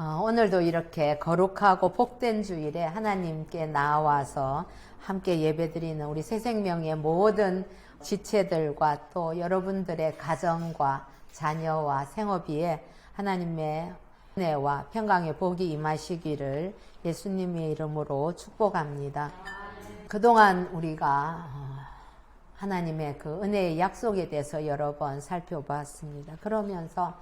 오늘도 이렇게 거룩하고 복된 주일에 하나님께 나와서 함께 예배드리는 우리 새생명의 모든 지체들과 또 여러분들의 가정과 자녀와 생업위에 하나님의 은혜와 평강의 복이 임하시기를 예수님의 이름으로 축복합니다. 그동안 우리가 하나님의 그 은혜의 약속에 대해서 여러 번 살펴봤습니다. 그러면서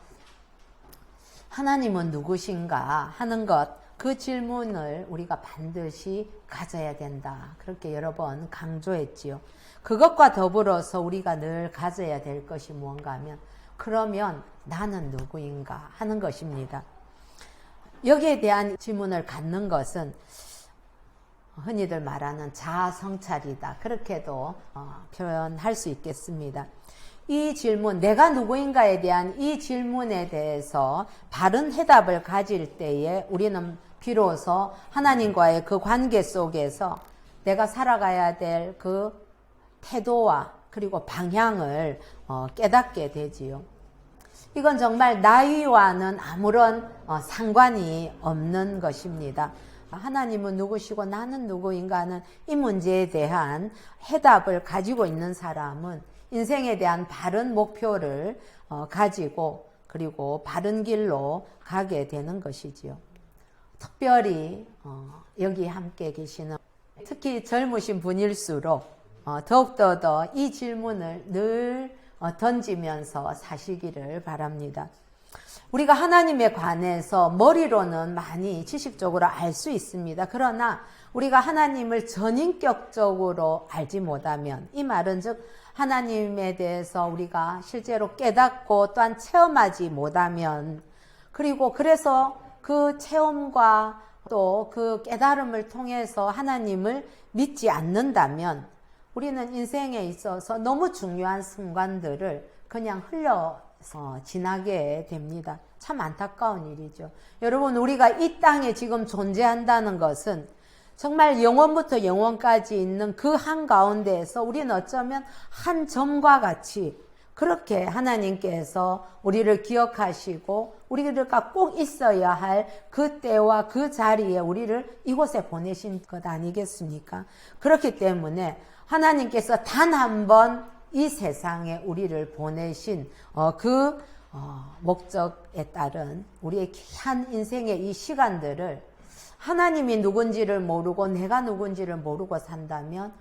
하나님은 누구신가 하는 것, 그 질문을 우리가 반드시 가져야 된다. 그렇게 여러 번 강조했지요. 그것과 더불어서 우리가 늘 가져야 될 것이 무언가 하면, 그러면 나는 누구인가 하는 것입니다. 여기에 대한 질문을 갖는 것은 흔히들 말하는 자아 성찰이다. 그렇게도 표현할 수 있겠습니다. 이 질문, 내가 누구인가에 대한 이 질문에 대해서 바른 해답을 가질 때에 우리는 비로소 하나님과의 그 관계 속에서 내가 살아가야 될 그 태도와 그리고 방향을 깨닫게 되지요. 이건 정말 나이와는 아무런 상관이 없는 것입니다. 하나님은 누구시고 나는 누구인가 하는 이 문제에 대한 해답을 가지고 있는 사람은 인생에 대한 바른 목표를 가지고 그리고 바른 길로 가게 되는 것이지요. 특별히 여기 함께 계시는 특히 젊으신 분일수록 더욱더 이 질문을 늘 던지면서 사시기를 바랍니다. 우리가 하나님에 관해서 머리로는 많이 지식적으로 알 수 있습니다. 그러나 우리가 하나님을 전인격적으로 알지 못하면, 이 말은 즉 하나님에 대해서 우리가 실제로 깨닫고 또한 체험하지 못하면, 그리고 그래서 그 체험과 또 그 깨달음을 통해서 하나님을 믿지 않는다면 우리는 인생에 있어서 너무 중요한 순간들을 그냥 흘려서 지나게 됩니다. 참 안타까운 일이죠. 여러분, 우리가 이 땅에 지금 존재한다는 것은 정말 영원부터 영원까지 있는 그 한가운데에서 우리는 어쩌면 한 점과 같이 그렇게 하나님께서 우리를 기억하시고 우리가 꼭 있어야 할 그 때와 그 자리에 우리를 이곳에 보내신 것 아니겠습니까? 그렇기 때문에 하나님께서 단 한 번 이 세상에 우리를 보내신 그 목적에 따른 우리의 귀한 인생의 이 시간들을 하나님이 누군지를 모르고 내가 누군지를 모르고 산다면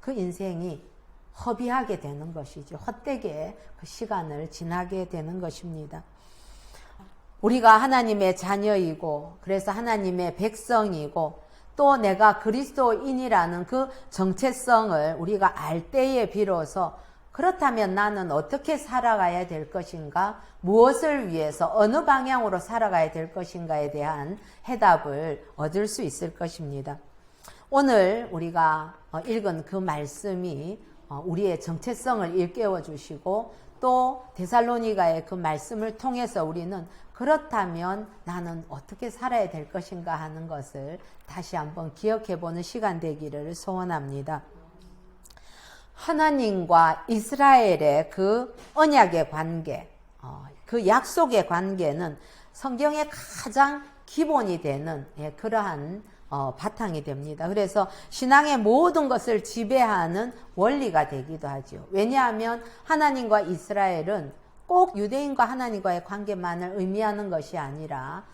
그 인생이 허비하게 되는 것이죠. 헛되게 그 시간을 지나게 되는 것입니다. 우리가 하나님의 자녀이고 그래서 하나님의 백성이고 또 내가 그리스도인이라는 그 정체성을 우리가 알 때에 비로소 그렇다면 나는 어떻게 살아가야 될 것인가, 무엇을 위해서 어느 방향으로 살아가야 될 것인가에 대한 해답을 얻을 수 있을 것입니다. 오늘 우리가 읽은 그 말씀이 우리의 정체성을 일깨워 주시고 또 데살로니가의 그 말씀을 통해서 우리는 그렇다면 나는 어떻게 살아야 될 것인가 하는 것을 다시 한번 기억해 보는 시간 되기를 소원합니다. 하나님과 이스라엘의 그 언약의 관계, 그 약속의 관계는 성경의 가장 기본이 되는 그러한 바탕이 됩니다. 그래서 신앙의 모든 것을 지배하는 원리가 되기도 하죠. 왜냐하면 하나님과 이스라엘은 꼭 유대인과 하나님과의 관계만을 의미하는 것이 아니라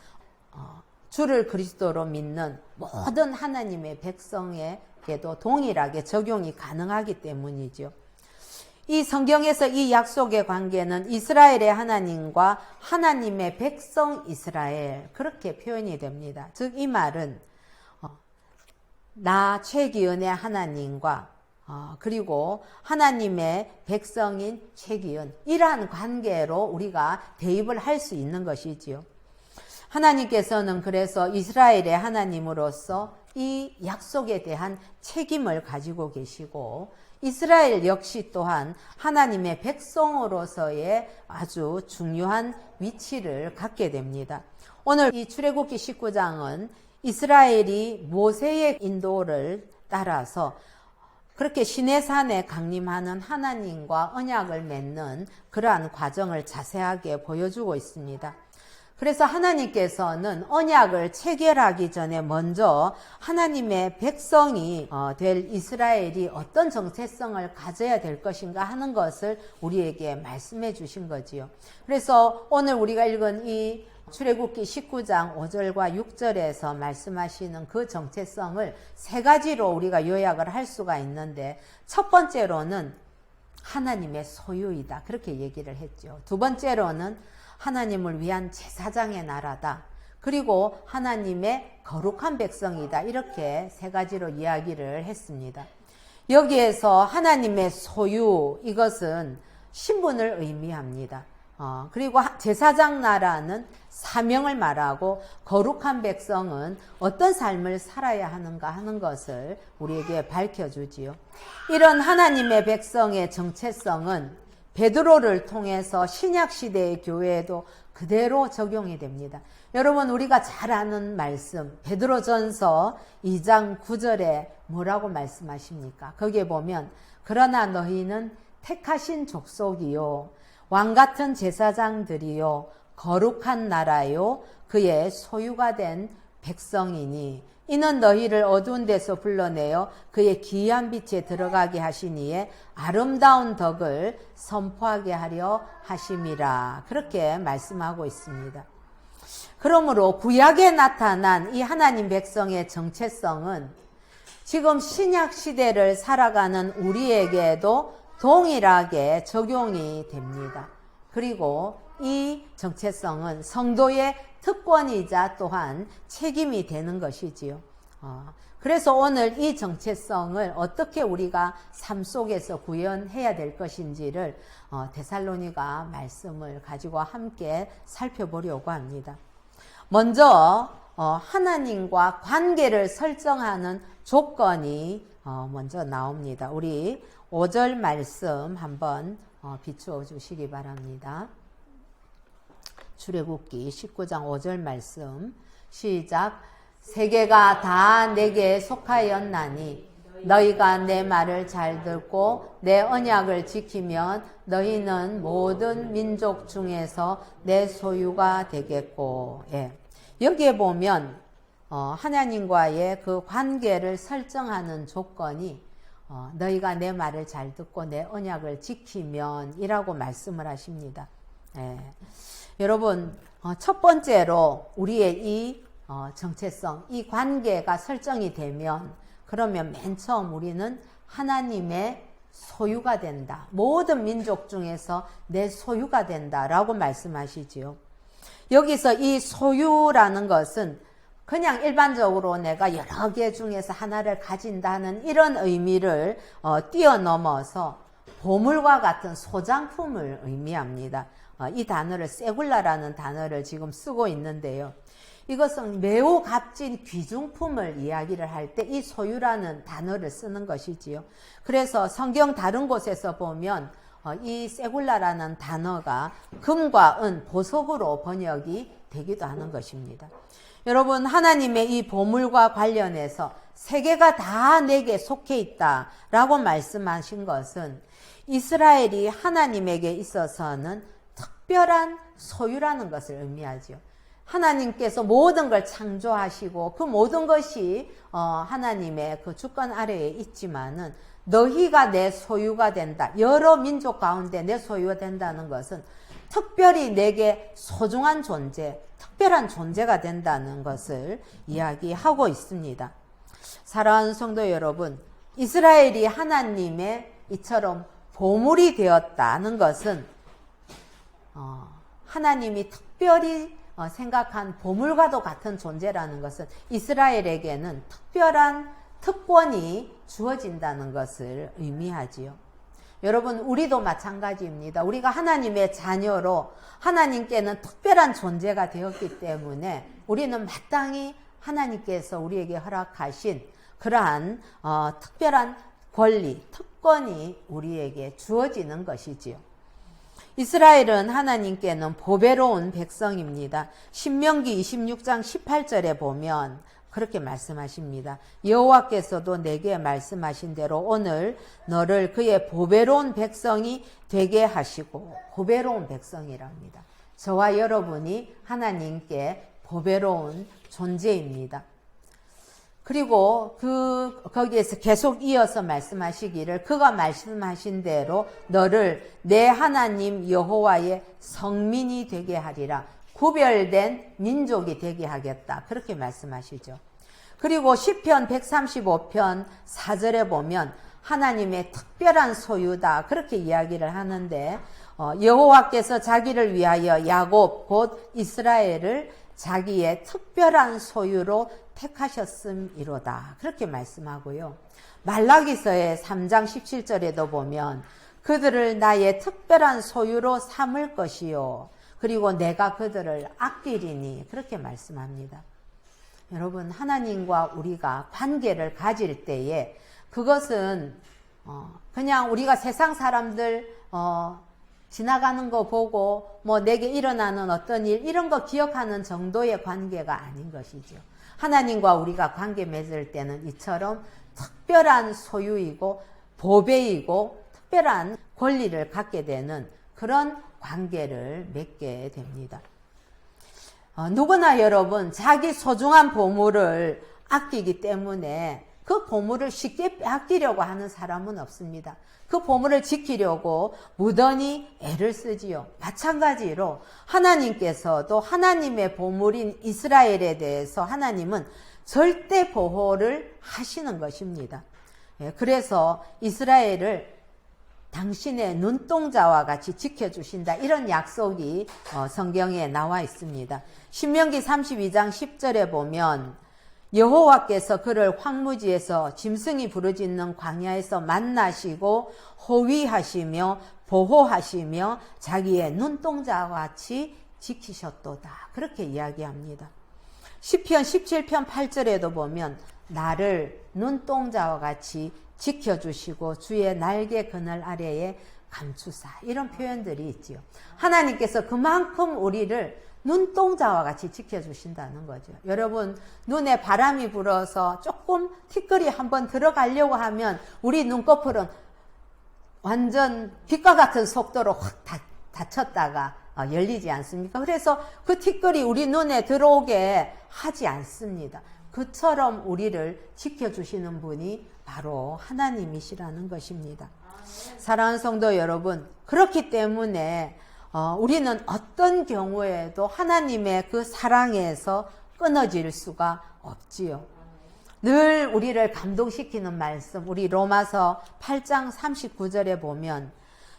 주를 그리스도로 믿는 모든 하나님의 백성에게도 동일하게 적용이 가능하기 때문이죠. 이 성경에서 이 약속의 관계는 이스라엘의 하나님과 하나님의 백성 이스라엘, 그렇게 표현이 됩니다. 즉 이 말은 나 최기은의 하나님과 그리고 하나님의 백성인 최기은, 이러한 관계로 우리가 대입을 할 수 있는 것이지요. 하나님께서는 그래서 이스라엘의 하나님으로서 이 약속에 대한 책임을 가지고 계시고 이스라엘 역시 또한 하나님의 백성으로서의 아주 중요한 위치를 갖게 됩니다. 오늘 이 출애굽기 19장은 이스라엘이 모세의 인도를 따라서 그렇게 시내산에 강림하는 하나님과 언약을 맺는 그러한 과정을 자세하게 보여주고 있습니다. 그래서 하나님께서는 언약을 체결하기 전에 먼저 하나님의 백성이 될 이스라엘이 어떤 정체성을 가져야 될 것인가 하는 것을 우리에게 말씀해 주신 거지요. 그래서 오늘 우리가 읽은 이 출애굽기 19장 5절과 6절에서 말씀하시는 그 정체성을 세 가지로 우리가 요약을 할 수가 있는데, 첫 번째로는 하나님의 소유이다, 그렇게 얘기를 했죠. 두 번째로는 하나님을 위한 제사장의 나라다, 그리고 하나님의 거룩한 백성이다, 이렇게 세 가지로 이야기를 했습니다. 여기에서 하나님의 소유, 이것은 신분을 의미합니다. 그리고 제사장 나라는 사명을 말하고, 거룩한 백성은 어떤 삶을 살아야 하는가 하는 것을 우리에게 밝혀주지요. 이런 하나님의 백성의 정체성은 베드로를 통해서 신약시대의 교회에도 그대로 적용이 됩니다. 여러분, 우리가 잘 아는 말씀, 베드로전서 2장 9절에 뭐라고 말씀하십니까? 거기에 보면, 그러나 너희는 택하신 족속이요, 왕같은 제사장들이요, 거룩한 나라요, 그의 소유가 된 백성이니 이는 너희를 어두운 데서 불러내어 그의 기이한 빛에 들어가게 하시니에 아름다운 덕을 선포하게 하려 하심이라, 그렇게 말씀하고 있습니다. 그러므로 구약에 나타난 이 하나님 백성의 정체성은 지금 신약 시대를 살아가는 우리에게도 동일하게 적용이 됩니다. 그리고 이 정체성은 성도의 특권이자 또한 책임이 되는 것이지요. 그래서 오늘 이 정체성을 어떻게 우리가 삶 속에서 구현해야 될 것인지를 데살로니가 말씀을 가지고 함께 살펴보려고 합니다. 먼저 하나님과 관계를 설정하는 조건이 먼저 나옵니다. 우리 5절 말씀 한번 비추어 주시기 바랍니다. 출애굽기 19장 5절 말씀 시작. 세계가 다 내게 속하였나니 너희가 내 말을 잘 듣고 내 언약을 지키면 너희는 모든 민족 중에서 내 소유가 되겠고. 여기에 보면 하나님과의 그 관계를 설정하는 조건이 너희가 내 말을 잘 듣고 내 언약을 지키면 이라고 말씀을 하십니다. 여러분, 첫 번째로 우리의 이 정체성, 이 관계가 설정이 되면, 그러면 맨 처음 우리는 하나님의 소유가 된다. 모든 민족 중에서 내 소유가 된다라고 말씀하시지요. 여기서 이 소유라는 것은 그냥 일반적으로 내가 여러 개 중에서 하나를 가진다는 이런 의미를 뛰어넘어서 보물과 같은 소장품을 의미합니다. 이 단어를 세굴라라는 단어를 지금 쓰고 있는데요. 이것은 매우 값진 귀중품을 이야기를 할 때 이 소유라는 단어를 쓰는 것이지요. 그래서 성경 다른 곳에서 보면 이 세굴라라는 단어가 금과 은, 보석으로 번역이 되기도 하는 것입니다. 여러분, 하나님의 이 보물과 관련해서 세계가 다 내게 속해 있다라고 말씀하신 것은 이스라엘이 하나님에게 있어서는 특별한 소유라는 것을 의미하죠. 하나님께서 모든 걸 창조하시고 그 모든 것이 하나님의 그 주권 아래에 있지만은 너희가 내 소유가 된다. 여러 민족 가운데 내 소유가 된다는 것은 특별히 내게 소중한 존재, 특별한 존재가 된다는 것을 이야기하고 있습니다. 사랑하는 성도 여러분, 이스라엘이 하나님의 이처럼 보물이 되었다는 것은 하나님이 특별히 생각한 보물과도 같은 존재라는 것은 이스라엘에게는 특별한 특권이 주어진다는 것을 의미하지요. 여러분, 우리도 마찬가지입니다. 우리가 하나님의 자녀로 하나님께는 특별한 존재가 되었기 때문에 우리는 마땅히 하나님께서 우리에게 허락하신 그러한 특별한 권리, 특권이 우리에게 주어지는 것이지요. 이스라엘은 하나님께는 보배로운 백성입니다. 신명기 26장 18절에 보면 그렇게 말씀하십니다. 여호와께서도 내게 말씀하신 대로 오늘 너를 그의 보배로운 백성이 되게 하시고, 보배로운 백성이랍니다. 저와 여러분이 하나님께 보배로운 존재입니다. 그리고 거기에서 계속 이어서 말씀하시기를 그가 말씀하신 대로 너를 내 하나님 여호와의 성민이 되게 하리라. 구별된 민족이 되게 하겠다. 그렇게 말씀하시죠. 그리고 시편 135편 4절에 보면 하나님의 특별한 소유다. 그렇게 이야기를 하는데 여호와께서 자기를 위하여 야곱 곧 이스라엘을 자기의 특별한 소유로 택하셨음이로다. 그렇게 말씀하고요. 말라기서의 3장 17절에도 보면 그들을 나의 특별한 소유로 삼을 것이요. 그리고 내가 그들을 아끼리니. 그렇게 말씀합니다. 여러분, 하나님과 우리가 관계를 가질 때에 그것은 그냥 우리가 세상 사람들 지나가는 거 보고 내게 일어나는 어떤 일 이런 거 기억하는 정도의 관계가 아닌 것이죠. 하나님과 우리가 관계 맺을 때는 이처럼 특별한 소유이고 보배이고 특별한 권리를 갖게 되는 그런 관계를 맺게 됩니다. 누구나 여러분 자기 소중한 보물을 아끼기 때문에 그 보물을 쉽게 빼앗기려고 하는 사람은 없습니다. 그 보물을 지키려고 무던히 애를 쓰지요. 마찬가지로 하나님께서도 하나님의 보물인 이스라엘에 대해서 하나님은 절대 보호를 하시는 것입니다. 그래서 이스라엘을 당신의 눈동자와 같이 지켜주신다. 이런 약속이 성경에 나와 있습니다. 신명기 32장 10절에 보면 여호와께서 그를 황무지에서 짐승이 부르짖는 광야에서 만나시고 호위하시며 보호하시며 자기의 눈동자와 같이 지키셨도다. 그렇게 이야기합니다. 시편 17편 8절에도 보면 나를 눈동자와 같이 지켜주시고 주의 날개 그늘 아래에 감추사. 이런 표현들이 있지요. 하나님께서 그만큼 우리를 눈동자와 같이 지켜주신다는 거죠. 여러분, 눈에 바람이 불어서 조금 티끌이 한번 들어가려고 하면 우리 눈꺼풀은 완전 빛과 같은 속도로 확 닫혔다가 열리지 않습니까? 그래서 그 티끌이 우리 눈에 들어오게 하지 않습니다. 그처럼 우리를 지켜주시는 분이 바로 하나님이시라는 것입니다. 사랑하는 성도 여러분, 그렇기 때문에 우리는 어떤 경우에도 하나님의 그 사랑에서 끊어질 수가 없지요. 늘 우리를 감동시키는 말씀, 우리 로마서 8장 39절에 보면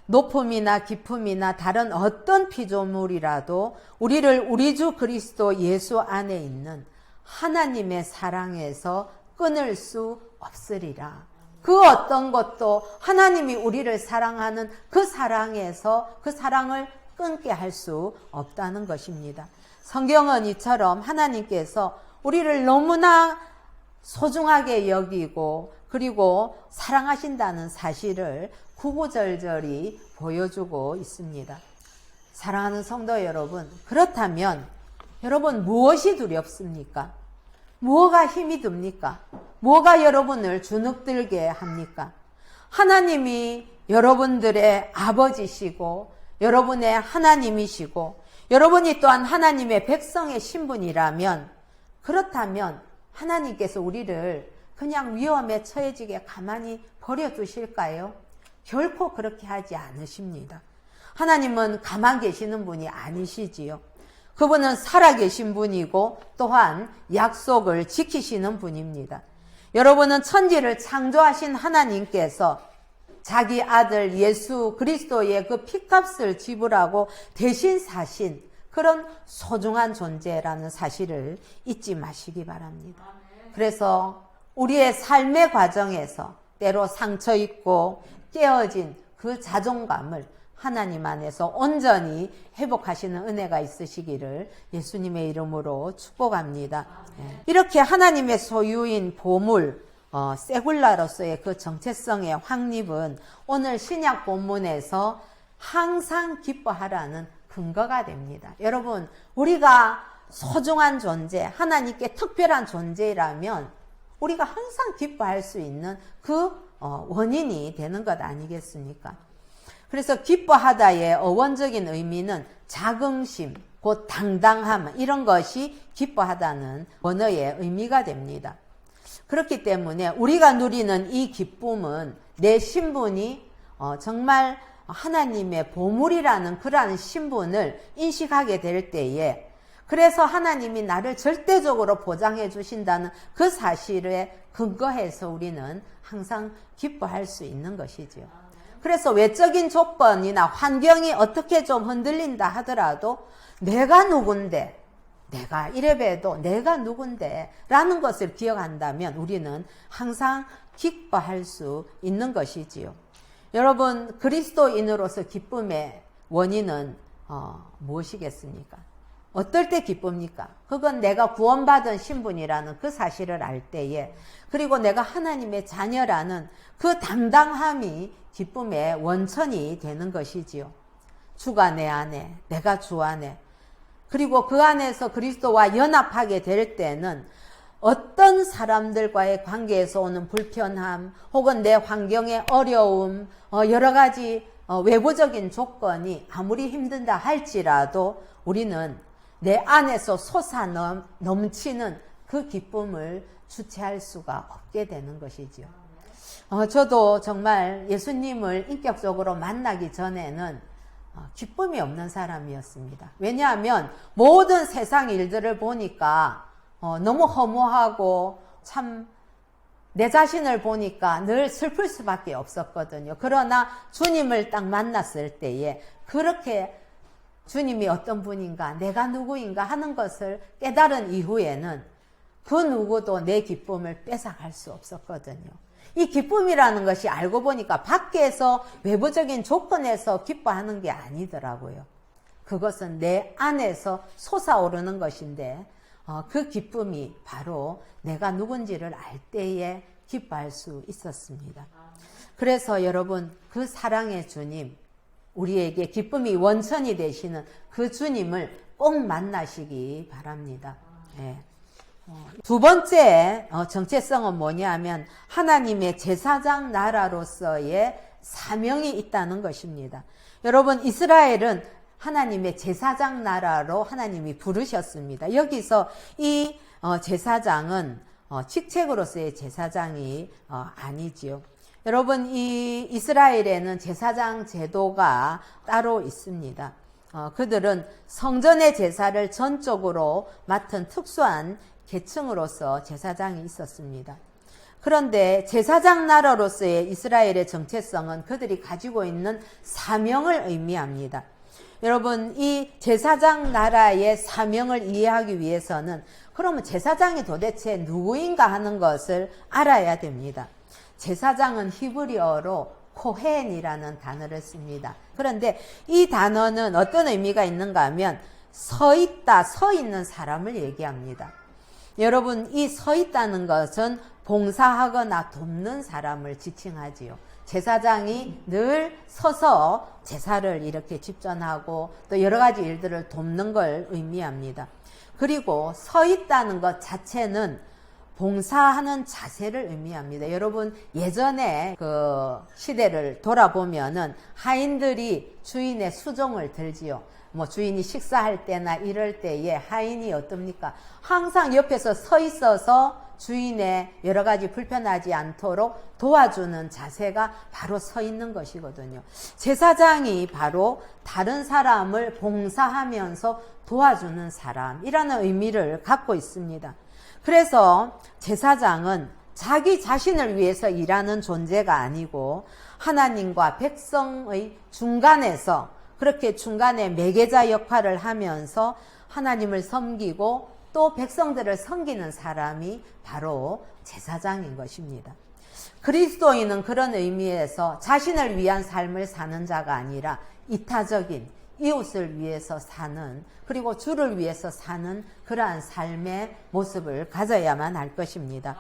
높음이나 깊음이나 다른 어떤 피조물이라도 우리를 우리 주 그리스도 예수 안에 있는 하나님의 사랑에서 끊을 수 없으리라. 그 어떤 것도 하나님이 우리를 사랑하는 그 사랑에서 그 사랑을 끊게 할 수 없다는 것입니다. 성경은 이처럼 하나님께서 우리를 너무나 소중하게 여기고 그리고 사랑하신다는 사실을 구구절절히 보여주고 있습니다. 사랑하는 성도 여러분, 그렇다면 여러분 무엇이 두렵습니까? 무엇가 힘이 듭니까? 뭐가 여러분을 주눅들게 합니까? 하나님이 여러분들의 아버지시고 여러분의 하나님이시고 여러분이 또한 하나님의 백성의 신분이라면 그렇다면 하나님께서 우리를 그냥 위험에 처해지게 가만히 버려두실까요? 결코 그렇게 하지 않으십니다. 하나님은 가만 계시는 분이 아니시지요. 그분은 살아계신 분이고 또한 약속을 지키시는 분입니다. 여러분은 천지를 창조하신 하나님께서 자기 아들 예수 그리스도의 그 피값을 지불하고 대신 사신 그런 소중한 존재라는 사실을 잊지 마시기 바랍니다. 그래서 우리의 삶의 과정에서 때로 상처 있고 깨어진 그 자존감을 하나님 안에서 온전히 회복하시는 은혜가 있으시기를 예수님의 이름으로 축복합니다. 이렇게 하나님의 소유인 보물, 세굴라로서의 그 정체성의 확립은 오늘 신약 본문에서 항상 기뻐하라는 근거가 됩니다. 여러분, 우리가 소중한 존재, 하나님께 특별한 존재라면 우리가 항상 기뻐할 수 있는 그 원인이 되는 것 아니겠습니까? 그래서 기뻐하다의 어원적인 의미는 자긍심, 곧 당당함 이런 것이 기뻐하다는 원어의 의미가 됩니다. 그렇기 때문에 우리가 누리는 이 기쁨은 내 신분이 정말 하나님의 보물이라는 그러한 신분을 인식하게 될 때에, 그래서 하나님이 나를 절대적으로 보장해 주신다는 그 사실에 근거해서 우리는 항상 기뻐할 수 있는 것이지요. 그래서 외적인 조건이나 환경이 어떻게 좀 흔들린다 하더라도 내가 누군데, 내가 이래봬도 내가 누군데 라는 것을 기억한다면 우리는 항상 기뻐할 수 있는 것이지요. 여러분, 그리스도인으로서 기쁨의 원인은 무엇이겠습니까? 어떨 때 기쁩니까? 그건 내가 구원받은 신분이라는 그 사실을 알 때에, 그리고 내가 하나님의 자녀라는 그 당당함이 기쁨의 원천이 되는 것이지요. 주가 내 안에, 내가 주 안에, 그리고 그 안에서 그리스도와 연합하게 될 때는 어떤 사람들과의 관계에서 오는 불편함, 혹은 내 환경의 어려움, 여러 가지 외부적인 조건이 아무리 힘든다 할지라도 우리는 내 안에서 솟아 넘치는 그 기쁨을 주체할 수가 없게 되는 것이지요. 저도 정말 예수님을 인격적으로 만나기 전에는 기쁨이 없는 사람이었습니다. 왜냐하면 모든 세상 일들을 보니까 너무 허무하고 참 내 자신을 보니까 늘 슬플 수밖에 없었거든요. 그러나 주님을 딱 만났을 때에 그렇게 주님이 어떤 분인가, 내가 누구인가 하는 것을 깨달은 이후에는 그 누구도 내 기쁨을 뺏어갈 수 없었거든요. 이 기쁨이라는 것이 알고 보니까 밖에서 외부적인 조건에서 기뻐하는 게 아니더라고요. 그것은 내 안에서 솟아오르는 것인데 그 기쁨이 바로 내가 누군지를 알 때에 기뻐할 수 있었습니다. 그래서 여러분, 그 사랑의 주님, 우리에게 기쁨이 원천이 되시는 그 주님을 꼭 만나시기 바랍니다. 네. 두 번째 정체성은 뭐냐면 하나님의 제사장 나라로서의 사명이 있다는 것입니다. 여러분, 이스라엘은 하나님의 제사장 나라로 하나님이 부르셨습니다. 여기서 이 제사장은 직책으로서의 제사장이 아니지요. 여러분, 이 이스라엘에는 제사장 제도가 따로 있습니다. 그들은 성전의 제사를 전적으로 맡은 특수한 계층으로서 제사장이 있었습니다. 그런데 제사장 나라로서의 이스라엘의 정체성은 그들이 가지고 있는 사명을 의미합니다. 여러분, 이 제사장 나라의 사명을 이해하기 위해서는 그러면 제사장이 도대체 누구인가 하는 것을 알아야 됩니다. 제사장은 히브리어로 코헨이라는 단어를 씁니다. 그런데 이 단어는 어떤 의미가 있는가 하면 서 있다, 서 있는 사람을 얘기합니다. 여러분, 이 서 있다는 것은 봉사하거나 돕는 사람을 지칭하지요. 제사장이 늘 서서 제사를 이렇게 집전하고 또 여러 가지 일들을 돕는 걸 의미합니다. 그리고 서 있다는 것 자체는 봉사하는 자세를 의미합니다. 여러분, 예전에 그 시대를 돌아보면은 하인들이 주인의 수종을 들지요. 뭐 주인이 식사할 때나 이럴 때에 하인이 어떻습니까? 항상 옆에서 서 있어서 주인의 여러 가지 불편하지 않도록 도와주는 자세가 바로 서 있는 것이거든요. 제사장이 바로 다른 사람을 봉사하면서 도와주는 사람이라는 의미를 갖고 있습니다. 그래서 제사장은 자기 자신을 위해서 일하는 존재가 아니고 하나님과 백성의 중간에서 그렇게 중간에 매개자 역할을 하면서 하나님을 섬기고 또 백성들을 섬기는 사람이 바로 제사장인 것입니다. 그리스도인은 그런 의미에서 자신을 위한 삶을 사는 자가 아니라 이타적인 이웃을 위해서 사는, 그리고 주를 위해서 사는 그러한 삶의 모습을 가져야만 할 것입니다.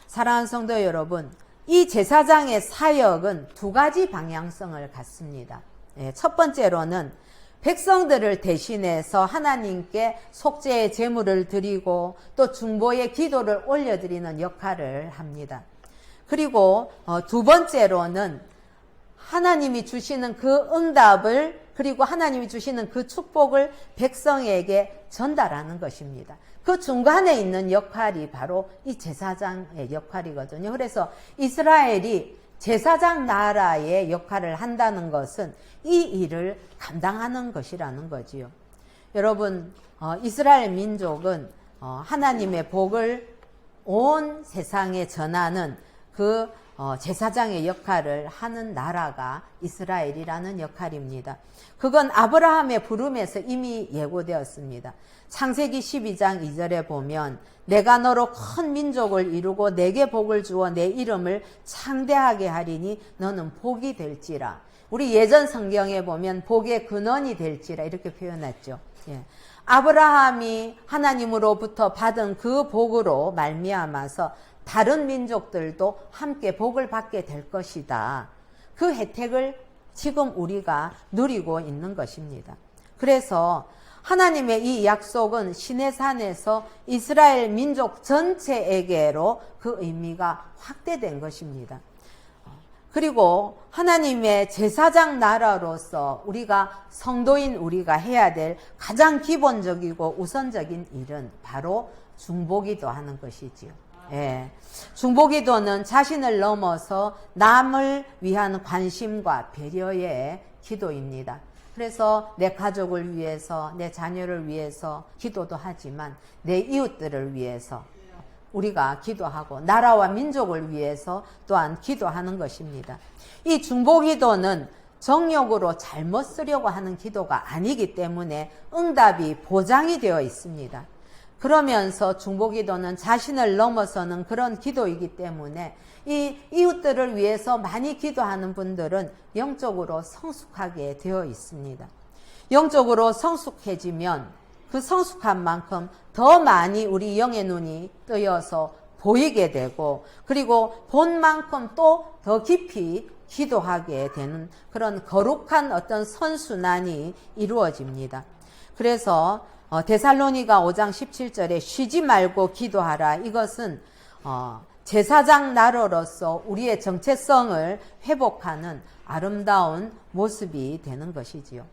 사랑하는 성도 여러분, 이 제사장의 사역은 두 가지 방향성을 갖습니다. 첫 번째로는 백성들을 대신해서 하나님께 속죄의 제물을 드리고 또 중보의 기도를 올려드리는 역할을 합니다. 그리고 두 번째로는 하나님이 주시는 그 응답을 그리고 하나님이 주시는 그 축복을 백성에게 전달하는 것입니다. 그 중간에 있는 역할이 바로 이 제사장의 역할이거든요. 그래서 이스라엘이 제사장 나라의 역할을 한다는 것은 이 일을 감당하는 것이라는 거지요. 여러분, 이스라엘 민족은 하나님의 복을 온 세상에 전하는 그 제사장의 역할을 하는 나라가 이스라엘이라는 역할입니다. 그건 아브라함의 부름에서 이미 예고되었습니다. 창세기 12장 2절에 보면 내가 너로 큰 민족을 이루고 내게 복을 주어 내 이름을 창대하게 하리니 너는 복이 될지라. 우리 예전 성경에 보면 복의 근원이 될지라 이렇게 표현했죠. 예. 아브라함이 하나님으로부터 받은 그 복으로 말미암아서 다른 민족들도 함께 복을 받게 될 것이다. 그 혜택을 지금 우리가 누리고 있는 것입니다. 그래서 하나님의 이 약속은 시내산에서 이스라엘 민족 전체에게로 그 의미가 확대된 것입니다. 그리고 하나님의 제사장 나라로서 우리가 성도인 우리가 해야 될 가장 기본적이고 우선적인 일은 바로 중보기도 하는 것이지요. 예. 중보기도는 자신을 넘어서 남을 위한 관심과 배려의 기도입니다. 그래서 내 가족을 위해서, 내 자녀를 위해서 기도도 하지만 내 이웃들을 위해서 우리가 기도하고 나라와 민족을 위해서 또한 기도하는 것입니다. 이 중보기도는 정욕으로 잘못 쓰려고 하는 기도가 아니기 때문에 응답이 보장이 되어 있습니다. 그러면서 중보기도는 자신을 넘어서는 그런 기도이기 때문에 이 이웃들을 위해서 많이 기도하는 분들은 영적으로 성숙하게 되어 있습니다. 영적으로 성숙해지면 그 성숙한 만큼 더 많이 우리 영의 눈이 뜨여서 보이게 되고 그리고 본 만큼 또 더 깊이 기도하게 되는 그런 거룩한 어떤 선순환이 이루어집니다. 그래서 데살로니가 5장 17절에 쉬지 말고 기도하라. 이것은 제사장 나라로서 우리의 정체성을 회복하는 아름다운 모습이 되는 것이지요.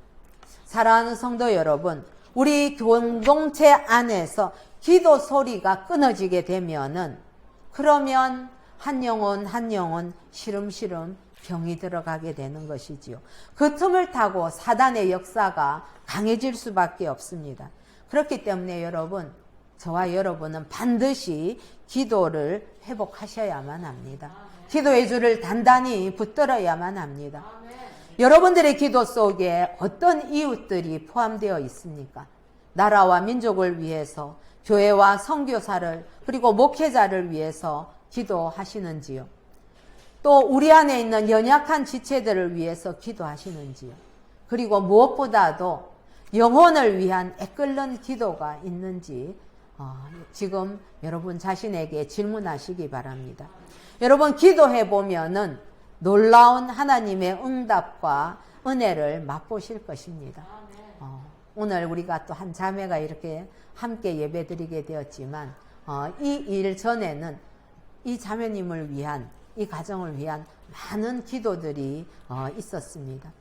사랑하는 성도 여러분, 우리 공동체 안에서 기도 소리가 끊어지게 되면은 그러면 한 영혼 시름시름 병이 들어가게 되는 것이지요. 그 틈을 타고 사단의 역사가 강해질 수밖에 없습니다. 그렇기 때문에 여러분, 저와 여러분은 반드시 기도를 회복하셔야만 합니다. 기도의 줄을 단단히 붙들어야만 합니다. 여러분들의 기도 속에 어떤 이웃들이 포함되어 있습니까? 나라와 민족을 위해서, 교회와 선교사를 그리고 목회자를 위해서 기도하시는지요? 또 우리 안에 있는 연약한 지체들을 위해서 기도하시는지요? 그리고 무엇보다도 영혼을 위한 애끓는 기도가 있는지 지금 여러분 자신에게 질문하시기 바랍니다. 여러분 기도해 보면은 놀라운 하나님의 응답과 은혜를 맛보실 것입니다. 오늘 우리가 또 한 자매가 이렇게 함께 예배드리게 되었지만 이 일 전에는 이 자매님을 위한 이 가정을 위한 많은 기도들이 있었습니다.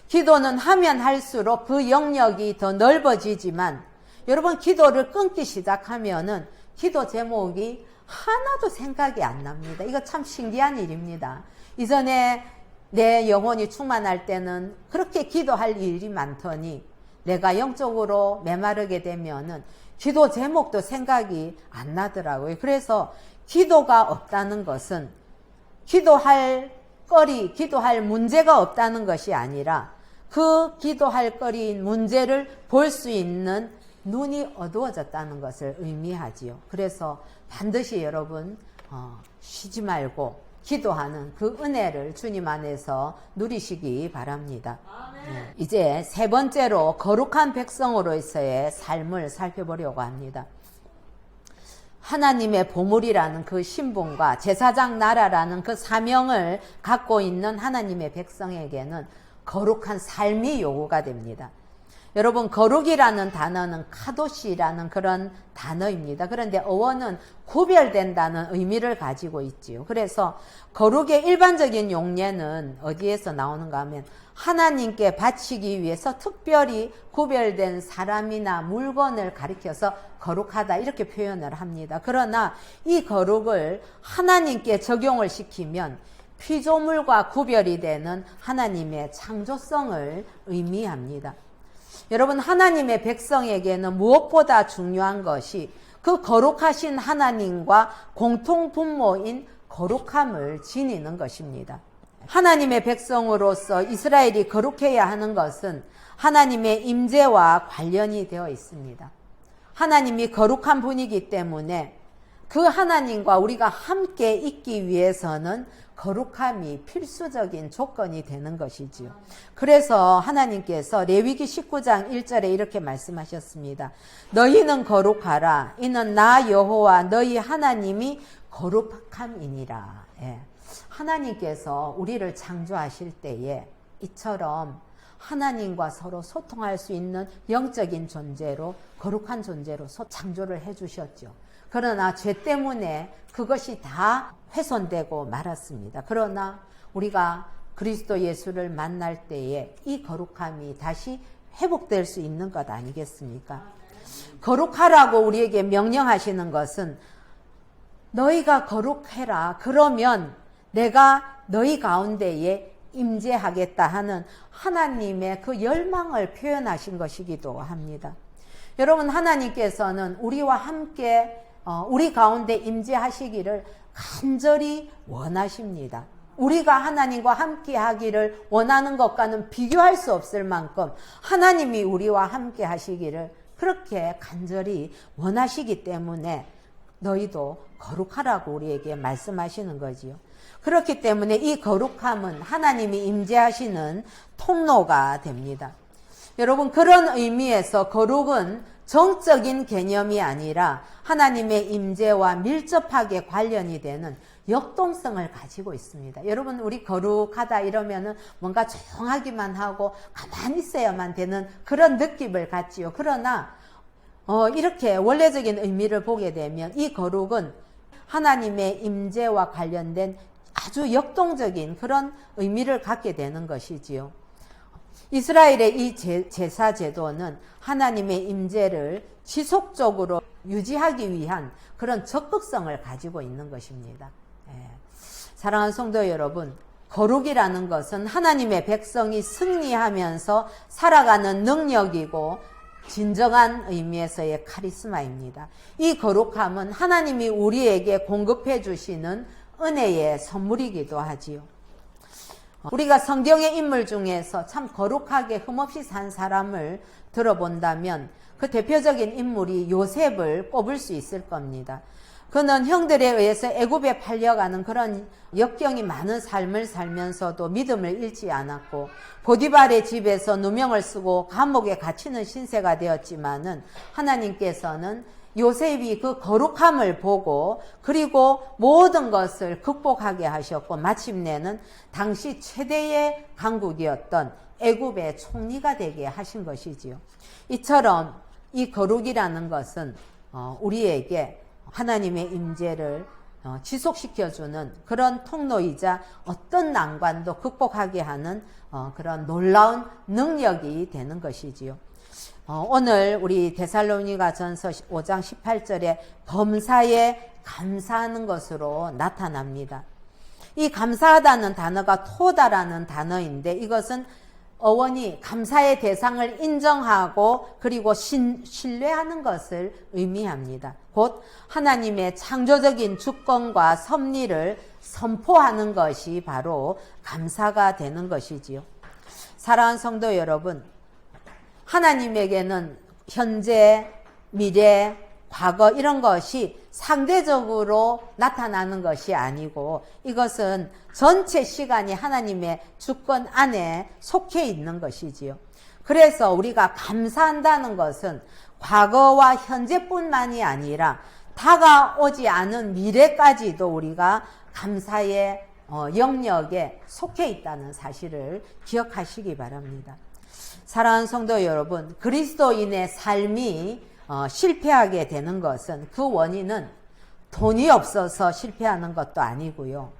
기도는 하면 할수록 그 영역이 더 넓어지지만 여러분 기도를 끊기 시작하면은 기도 제목이 하나도 생각이 안 납니다. 이거 참 신기한 일입니다. 이전에 내 영혼이 충만할 때는 그렇게 기도할 일이 많더니 내가 영적으로 메마르게 되면은 기도 제목도 생각이 안 나더라고요. 그래서 기도가 없다는 것은 기도할 문제가 없다는 것이 아니라 그 기도할 거리인 문제를 볼 수 있는 눈이 어두워졌다는 것을 의미하지요. 그래서 반드시 여러분 쉬지 말고 기도하는 그 은혜를 주님 안에서 누리시기 바랍니다. 이제 세 번째로 거룩한 백성으로서의 삶을 살펴보려고 합니다. 하나님의 보물이라는 그 신분과 제사장 나라라는 그 사명을 갖고 있는 하나님의 백성에게는 거룩한 삶이 요구가 됩니다. 여러분, 거룩이라는 단어는 카도시라는 그런 단어입니다. 그런데 어원은 구별된다는 의미를 가지고 있지요. 그래서 거룩의 일반적인 용례는 어디에서 나오는가 하면 하나님께 바치기 위해서 특별히 구별된 사람이나 물건을 가리켜서 거룩하다 이렇게 표현을 합니다. 그러나 이 거룩을 하나님께 적용을 시키면 피조물과 구별이 되는 하나님의 창조성을 의미합니다. 여러분, 하나님의 백성에게는 무엇보다 중요한 것이 그 거룩하신 하나님과 공통 분모인 거룩함을 지니는 것입니다. 하나님의 백성으로서 이스라엘이 거룩해야 하는 것은 하나님의 임재와 관련이 되어 있습니다. 하나님이 거룩한 분이기 때문에 그 하나님과 우리가 함께 있기 위해서는 거룩함이 필수적인 조건이 되는 것이지요. 그래서 하나님께서 레위기 19장 1절에 이렇게 말씀하셨습니다. 너희는 거룩하라. 이는 나 여호와 너희 하나님이 거룩함이니라. 예. 하나님께서 우리를 창조하실 때에 이처럼 하나님과 서로 소통할 수 있는 영적인 존재로, 거룩한 존재로 창조를 해주셨죠. 그러나 죄 때문에 그것이 다 훼손되고 말았습니다. 그러나 우리가 그리스도 예수를 만날 때에 이 거룩함이 다시 회복될 수 있는 것 아니겠습니까? 거룩하라고 우리에게 명령하시는 것은 너희가 거룩해라. 그러면 내가 너희 가운데에 임재하겠다 하는 하나님의 그 열망을 표현하신 것이기도 합니다. 여러분, 하나님께서는 우리와 함께 우리 가운데 임재하시기를 간절히 원하십니다. 우리가 하나님과 함께 하기를 원하는 것과는 비교할 수 없을 만큼 하나님이 우리와 함께 하시기를 그렇게 간절히 원하시기 때문에 너희도 거룩하라고 우리에게 말씀하시는 거지요. 그렇기 때문에 이 거룩함은 하나님이 임재하시는 통로가 됩니다. 여러분, 그런 의미에서 거룩은 정적인 개념이 아니라 하나님의 임재와 밀접하게 관련이 되는 역동성을 가지고 있습니다. 여러분, 우리 거룩하다 이러면은 뭔가 조용하기만 하고 가만히 있어야만 되는 그런 느낌을 갖지요. 그러나 이렇게 원래적인 의미를 보게 되면 이 거룩은 하나님의 임재와 관련된 아주 역동적인 그런 의미를 갖게 되는 것이지요. 이스라엘의 이 제사 제도는 하나님의 임재를 지속적으로 유지하기 위한 그런 적극성을 가지고 있는 것입니다. 사랑하는 성도 여러분, 거룩이라는 것은 하나님의 백성이 승리하면서 살아가는 능력이고 진정한 의미에서의 카리스마입니다. 이 거룩함은 하나님이 우리에게 공급해 주시는 은혜의 선물이기도 하지요. 우리가 성경의 인물 중에서 참 거룩하게 흠없이 산 사람을 들어본다면 그 대표적인 인물이 요셉을 꼽을 수 있을 겁니다. 그는 형들에 의해서 애굽에 팔려가는 그런 역경이 많은 삶을 살면서도 믿음을 잃지 않았고 보디발의 집에서 누명을 쓰고 감옥에 갇히는 신세가 되었지만은 하나님께서는 요셉이 그 거룩함을 보고 그리고 모든 것을 극복하게 하셨고 마침내는 당시 최대의 강국이었던 애굽의 총리가 되게 하신 것이지요. 이처럼 이 거룩이라는 것은 우리에게 하나님의 임재를 지속시켜주는 그런 통로이자 어떤 난관도 극복하게 하는 그런 놀라운 능력이 되는 것이지요. 오늘 우리 데살로니가 전서 5장 18절에 범사에 감사하는 것으로 나타납니다. 이 감사하다는 단어가 토다라는 단어인데 이것은 어원이 감사의 대상을 인정하고 그리고 신뢰하는 것을 의미합니다. 곧 하나님의 창조적인 주권과 섭리를 선포하는 것이 바로 감사가 되는 것이지요. 사랑하는 성도 여러분, 하나님에게는 현재, 미래, 과거 이런 것이 상대적으로 나타나는 것이 아니고 이것은 전체 시간이 하나님의 주권 안에 속해 있는 것이지요. 그래서 우리가 감사한다는 것은 과거와 현재뿐만이 아니라 다가오지 않은 미래까지도 우리가 감사의 영역에 속해 있다는 사실을 기억하시기 바랍니다. 사랑하는 성도 여러분, 그리스도인의 삶이 실패하게 되는 것은 그 원인은 돈이 없어서 실패하는 것도 아니고요.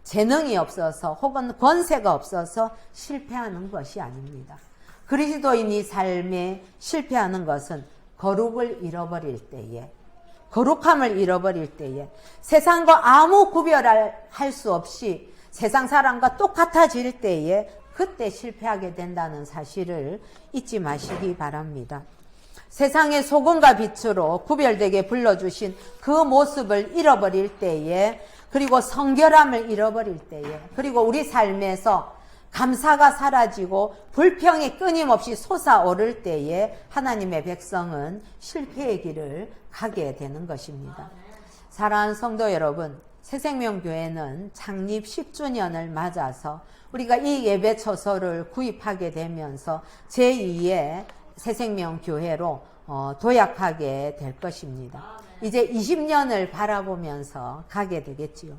재능이 없어서 혹은 권세가 없어서 실패하는 것이 아닙니다. 그리스도인이 삶에 실패하는 것은 거룩을 잃어버릴 때에, 거룩함을 잃어버릴 때에, 세상과 아무 구별할 수 없이 세상 사람과 똑같아질 때에 그때 실패하게 된다는 사실을 잊지 마시기 바랍니다. 세상의 소금과 빛으로 구별되게 불러주신 그 모습을 잃어버릴 때에, 그리고 성결함을 잃어버릴 때에, 그리고 우리 삶에서 감사가 사라지고 불평이 끊임없이 솟아오를 때에 하나님의 백성은 실패의 길을 가게 되는 것입니다. 사랑하는 성도 여러분, 새생명교회는 창립 10주년을 맞아서 우리가 이 예배 처소를 구입하게 되면서 제2의 새생명교회로 도약하게 될 것입니다. 이제 20년을 바라보면서 가게 되겠지요.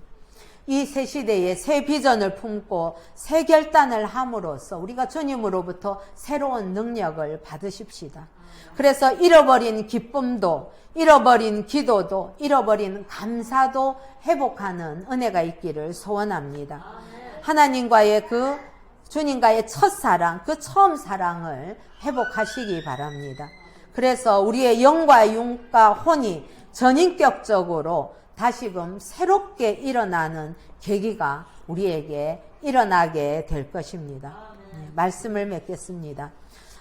이 새 시대에 새 비전을 품고 새 결단을 함으로써 우리가 주님으로부터 새로운 능력을 받으십시다. 그래서 잃어버린 기쁨도, 잃어버린 기도도, 잃어버린 감사도 회복하는 은혜가 있기를 소원합니다. 하나님과의 그 주님과의 첫사랑, 그 처음 사랑을 회복하시기 바랍니다. 그래서 우리의 영과 육과 혼이 전인격적으로 다시금 새롭게 일어나는 계기가 우리에게 일어나게 될 것입니다. 말씀을 맺겠습니다.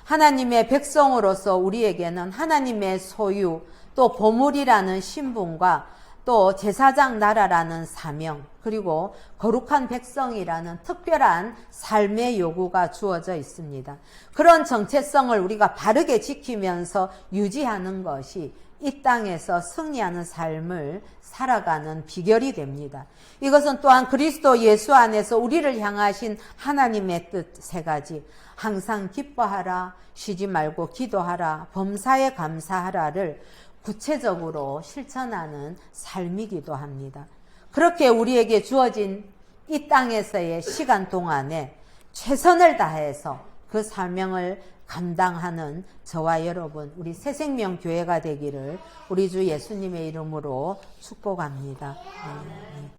하나님의 백성으로서 우리에게는 하나님의 소유, 또 보물이라는 신분과 또 제사장 나라라는 사명, 그리고 거룩한 백성이라는 특별한 삶의 요구가 주어져 있습니다. 그런 정체성을 우리가 바르게 지키면서 유지하는 것이 이 땅에서 승리하는 삶을 살아가는 비결이 됩니다. 이것은 또한 그리스도 예수 안에서 우리를 향하신 하나님의 뜻 세 가지, 항상 기뻐하라, 쉬지 말고 기도하라, 범사에 감사하라를 구체적으로 실천하는 삶이기도 합니다. 그렇게 우리에게 주어진 이 땅에서의 시간 동안에 최선을 다해서 그 사명을 감당하는 저와 여러분, 우리 새생명교회가 되기를 우리 주 예수님의 이름으로 축복합니다.